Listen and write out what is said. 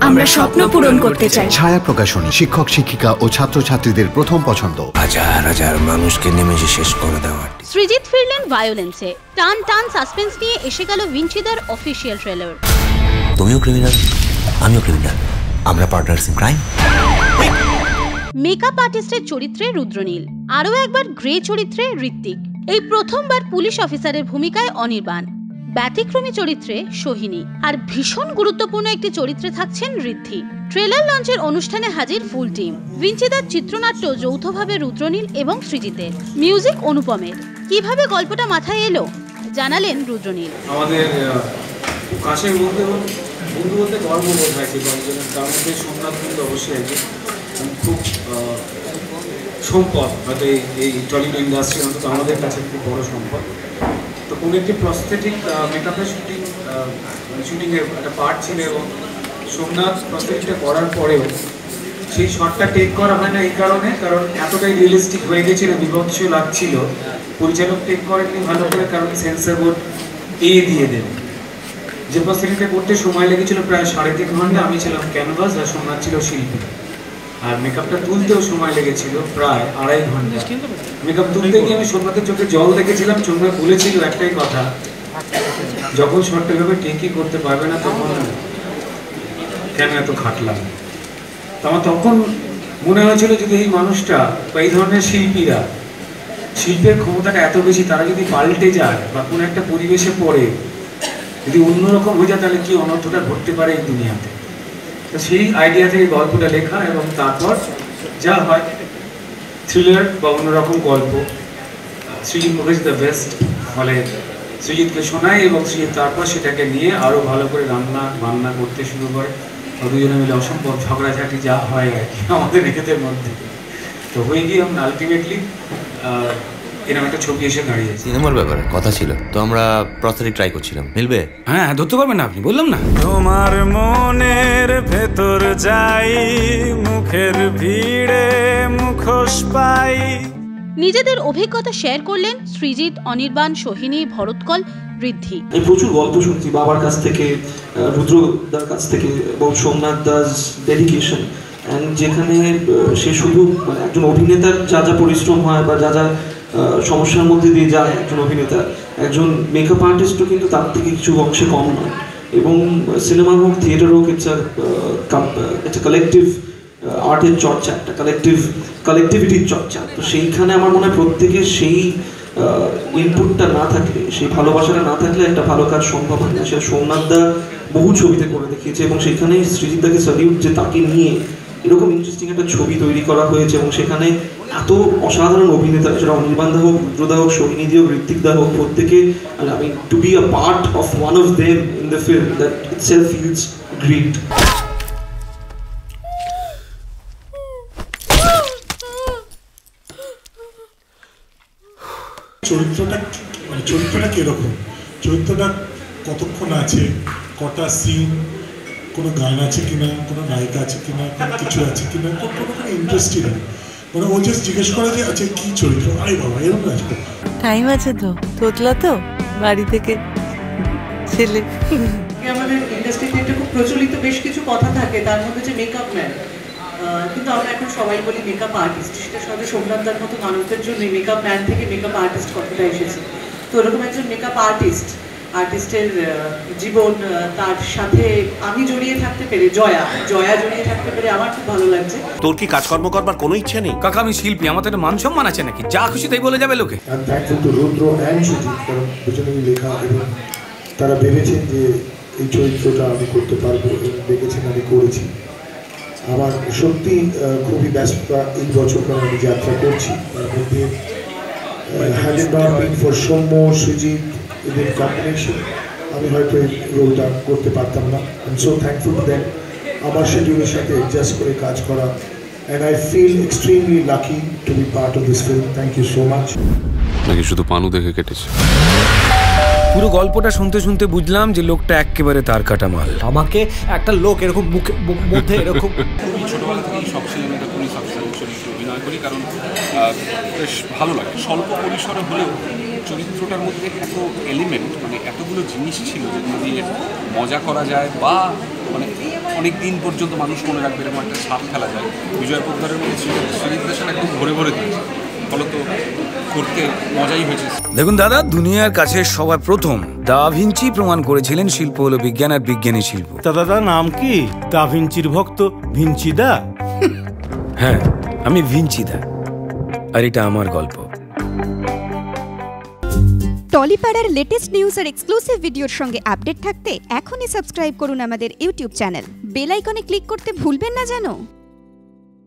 আমরা স্বপ্ন পূরণ করতে চাই। ছায়া প্রকাশনী, শিক্ষক শিক্ষিকা ও ছাত্রছাত্রীদের প্রথম পছন্দ। হাজার হাজার মানুষকে নেমেষে শেষ করে দেওয়া। সৃজিত ফিরলেন ভায়োলেন্সে। টান টান সাসপেন্স নিয়ে এসে গেল ভিঞ্চিদার অফিসিয়াল ট্রেলার। তুমিও ক্রিমিনাল, আমিও ক্রিমিনাল, আমরা পার্টনার্স ইন ক্রাইম। মেকআপ আর্টিস্টের চরিত্রে রুদ্রনীল, আরও একবার গ্রে চরিত্রে ঋত্বিক। এই প্রথমবার পুলিশ অফিসারের ভূমিকায় অনির্বাণ, ব্যতিক্রমী চরিত্রে সোহিনী, আর ভীষণ গুরুত্বপূর্ণ একটি চরিত্রে থাকছেন ঋদ্ধি। ট্রেলার লঞ্চের অনুষ্ঠানে হাজির ফুল টিম। ভিঞ্চিদার চিত্রনাট্য যৌথভাবে রুদ্রনীল এবং সৃজিতের, মিউজিক অনুপমের। কিভাবে গল্পটা মাথায় এলো জানালেন রুদ্রনীল। আমাদের কাছের বন্ধু বলতে গর্ববোধ হয়েছে কয়েকজনের, তার মধ্যে সোমনাথ কিন্তু অবশ্যই একজন খুব সম্পদ, হয়তো এই টলিউড ইন্ডাস্ট্রি অন্তত আমাদের কাছে খুব বড় সম্পদ। তো কোনো একটি প্রস্থেটিক মেকআপের শুটিংয়ের একটা পার্ট ছিল এবং সোমনাথ প্রস্থেটিকটা করার পরেও সেই শটটা টেক করা হয় না এই কারণে, কারণ এতটাই রিয়েলিস্টিক হয়ে গেছিল, বিভৎস লাগছিল। পরিচালক টেক করেননি ভালো করে, কারণ সেন্সর বোর্ড দিয়ে দেন। যে প্রস্থেটিকটা করতে সময় লেগেছিল প্রায় 3.5 ঘন্টা, আমি ছিলাম ক্যানভাস আর সোমনাথ ছিল শিল্পী। আর মেকআপটা তুলতেও সময় লেগেছিল প্রায় 2.5 ঘন্টা। মেকআপ তুলতে গিয়ে আমি সোমনাথের চোখে জল দেখেছিলাম। সোমনাথ বলেছিল একটাই কথা, যখন শর্টটা ভাবে টেকই করতে পারবে না তখন কেন এত খাটলাম। তো আমার তখন মনে হয়েছিল যদি এই মানুষটা বা এই ধরনের শিল্পীরা, শিল্পের ক্ষমতাটা এত বেশি, তারা যদি পাল্টে যায় বা কোনো একটা পরিবেশে পড়ে যদি অন্যরকম হয়ে যায়, তাহলে কি অনর্থটা ঘটতে পারে এই দুনিয়াতে। তো সেই আইডিয়া থেকে গল্পটা লেখা এবং তারপর যা হয় থ্রিলার বা অন্যরকম গল্প। সৃজিত মুভিজ দ্য বেস্ট, ফলে সৃজিতকে শোনায় এবং সৃজিত তারপর সেটাকে নিয়ে আরও ভালো করে বান্না করতে শুরু করে। দুজনে মিলে অসম্ভব ঝগড়াঝাটি যা হয় আর কি আমাদের নিজেদের মধ্যে। তো হয়ে গিয়ে আমরা আলটিমেটলি এরকম একটা ছবি এসে দাঁড়িয়েছে। সিনেমার ব্যাপারে কথা ছিল তো আমরা প্রস্থেটিক ট্রাই করছিলাম, মিলবে? হ্যাঁ, ধরতে পারবেন না আপনি, বললাম না। তোমার মনের ভেতর যাই, মুখের ভিড়ে মুখোশ পাই। নিজেদের অভিজ্ঞতা শেয়ার করলেন সৃজিত, অনির্বাণ, সোহিনী, ভরতকল, ঋদ্ধি। আমি প্রচুর গল্প শুনছি বাবার কাছ থেকে, রুদ্রদার কাছ থেকে, এবং সোমনাথ দাস ডেডিকেশন, অ্যান্ড যেখানে সে শুধু মানে একজন অভিনেতার যা যা পরিশ্রম হয় বা যা যা সমস্যার মধ্যে দিয়ে যায় একজন অভিনেতা, একজন মেকআপ আর্টিস্টও কিন্তু তার থেকে কিছু অংশে কম নয়। এবং সিনেমা হোক, থিয়েটার হোক, একটা কালেকটিভ আর্টের চর্চা, একটা কালেকটিভিটির চর্চা। তো সেইখানে আমার মনে হয় প্রত্যেকের সেই ইনপুটটা না থাকলে, সেই ভালোবাসাটা না থাকলে একটা ভালো কাজ সম্ভব হয় না। সেটা সোমনাথ দা বহু ছবিতে করে দেখিয়েছে এবং সেখানে সৃজিত দাকে স্যালিউট যে তাকে নিয়ে এরকম ইন্টারেস্টিং একটা ছবি তৈরি করা হয়েছে এবং সেখানে এত অসাধারণ অভিনেতা, সেটা অনির্বাণ দা হোক, রুদ্রদা হোক, সোহিনী দি হোক, ঋত্বিক দা হোক, প্রত্যেকে, I mean to be a part of one of them in the film, that itself feels great. চরিত্রটা কিরকম, চরিত্রটা কতক্ষণ আছে, কটা সিন, কোনো গান আছে কিনা, কোনো নায়িকা আছে কিনা, কোনো কিছু আছে কিনা, কোনো ইন্টারেস্টিং মানে ও জাস্ট জিজ্ঞেস করা যে আচ্ছা কি চরিত্র, আরে বাবা এরকম আছে। টাইম আছে তো, তোতলা তো বাড়ি থেকে ছেলে। আমাদের ইন্ডাস্ট্রিতে একটা খুব প্রচলিত বেশ কিছু কথা থাকে, তার মধ্যে যে মেকআপ ম্যান, কিন্তু আমরা এখন সবাই বলি মেকআপ আর্টিস্ট। সেটা সাথে সোমনাথদার মতো মানুষদের জন্য মেকআপ ম্যান থেকে মেকআপ আর্টিস্ট কথাটা এসেছে। তো ওরকম একজন মেকআপ আর্টিস্টের জীবন, তার সাথে আমি জড়িয়ে থাকতে পেরে, জয়া জড়িয়ে থাকতে পেরে আমার খুব ভালো লাগছে। তোর কি কাজকর্ম করবার কোনো ইচ্ছে নেই? কাকা আমি শিল্পী, আমার তো একটা মান সম্মান আছে নাকি? যা খুশি তাই বলে যাবে লোকে। রুদ্র অ্যান্ড সৃজিত, কারণ দুজনেই লেখা এবং তারা ভেবেছেন যে এই চরিত্রটা আমি করতে পারবো এবং দেখেছেন আমি করেছি। আমার সত্যি খুবই ব্যস্ততা এই বছর, কারণ আমি যাত্রা করছি। তার মধ্যে had it not been for Soumya, Srijit এদের কম্বিনেশন, আমি হয়তো এই রোলটা করতে পারতাম না। I am so thankful to them আমার শিডিউলের সাথে অ্যাডজাস্ট করে কাজ করা, and I feel extremely lucky to be part of this film. Thank you so much. নাকি শুধু পানু দেখে কেটেছে? পুরো গল্পটা শুনতে শুনতে বুঝলাম যে লোকটা একেবারে তার কাটা মাল। আমাকে একটা লোক এরকম মধ্যে এরকম ছোটবেলা থেকেই সব সিনেমাটা পুলিশ অফিসারের চরিত্রে অভিনয় করি, কারণ বেশ ভালো লাগে। স্বল্প পরিসরে হলেও চরিত্রটার মধ্যে এত এলিমেন্ট, মানে এতগুলো জিনিস ছিল যেগুলো দিয়ে মজা করা যায় বা মানে অনেক দিন পর্যন্ত মানুষ মনে রাখবে এরকম একটা ছাপ ফেলা যায়। বিজয় পোদ্দারের মধ্যে শ্রীনিবাসন একদম ভরে ভরে দিয়েছে, ফলত করতে মজাই হয়েছে। দেখুন দাদা, দুনিয়ার কাছে সবার প্রথম দা ভিঞ্চি প্রমাণ করেছিলেন শিল্প হলো বিজ্ঞান আর বিজ্ঞানী শিল্প। তা দাদা নাম কি? দা ভিঞ্চির ভক্ত ভিঞ্চি দা? হ্যাঁ, আমি ভিঞ্চি দা, আর এটা আমার গল্প। টলিপাড়ার লেটেস্ট নিউজ আর এক্সক্লুসিভ ভিডিওর সঙ্গে আপডেট থাকতে এখনই সাবস্ক্রাইব করুন আমাদের ইউটিউব চ্যানেল। বেল আইকনে ক্লিক করতে ভুলবেন না যেন।